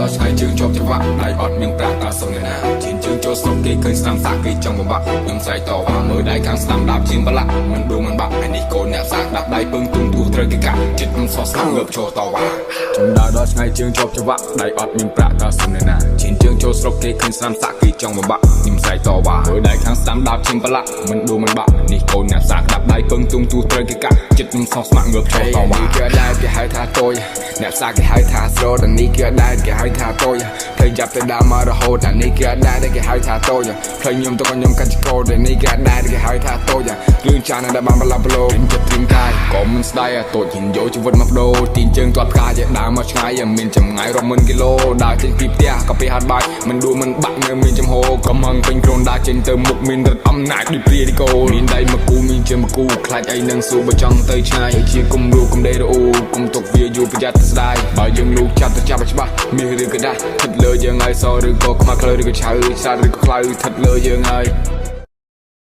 ដល់ឆ្ងាយជើងជាប់ច្បាក់ដៃអត់មានប្រាក់ការសុំអ្នកណាជិនជើងចូលស្រុកគេឃើញស្ដាំសាក់គេចង់បំបាក់ខ្ញុំស្រែកតវ៉ាមើលដៃខាងស្ដាំដាប់ជាងបលាក់មិនដួលមិនបាក់ឯនេះកូនអ្នកសាក់ដាប់ដៃពឹងទុំទួត្រូវគេកាក់ចិត្តមិនសោះស្ដាំងើបចូលតវ៉ាចំដើរដល់ឆ្ងាយជើងជាប់ច្បាក់ដៃអត់មានប្រាក់ការសុំអ្នកណាជិនជើងចូលស្រុកគេឃើញស្ដាំសាក់គេចង់បំបាក់ខ្ញុំស្រែកតវ៉ាមើលដៃខាងស្ដាំដាប់ជាងបលាក់មិនដួលមិនបាក់នេះកូនអ្នកសាក់ដាប់ដៃពឹងទុំទួត្រូវគេកាក់ចិត្តមិនសោះស្ដាំងើបចូលតវ៉ាគេដែរគេហៅថាតូចអ្នកសាក់គេហៅថាស្រោតនេះគេដែរគេហៅថាតូចផ្លេចចាប់ទៅដើមមករហូតអានេះគេដែរគេហៅថាតូចផ្លេចខ្ញុំទៅខ្ញុំកាច់កោតនេះគេដែរគេហៅថាតូចគ្រឿងចានដែលបានបលាប់ប្លូពេញចិត្តទ្រីមកាយក៏មិនស្ដាយតូចហ៊ានយកជីវិតមកបដូរទីជើងទាត់ផ្កាជាដើមមកឆ្ងាយមានចម្ងាយរាប់ម៉ឺនគីឡូដើរចេញពីផ្ទះក៏ពេលហាត់បាយមិនដួលមិនបាក់នៅមានចំហកំហឹងពេញខ្លួនដើរចេញទៅមុខមានរត់អំណាចដូចព្រាយកោមានដៃមកគូមានជើងមកគូខ្លាចអីនឹងស៊ូបើចង់ទៅឆ្ងាយជាគុំរូបគុំដេរអ៊ូគុំទុកវាយូរប្រយ័ត្នស្ដាយបើយើងលូកចាប់ទៅចាប់ឲ្យច្បាស់មានរឿងកដាស់ថិតលើយើងហើយសឬក៏ខ្មៅខ្លើឬក៏ឆៅស្រាតឬក៏ខ្លៅថិតលើយើងហើយ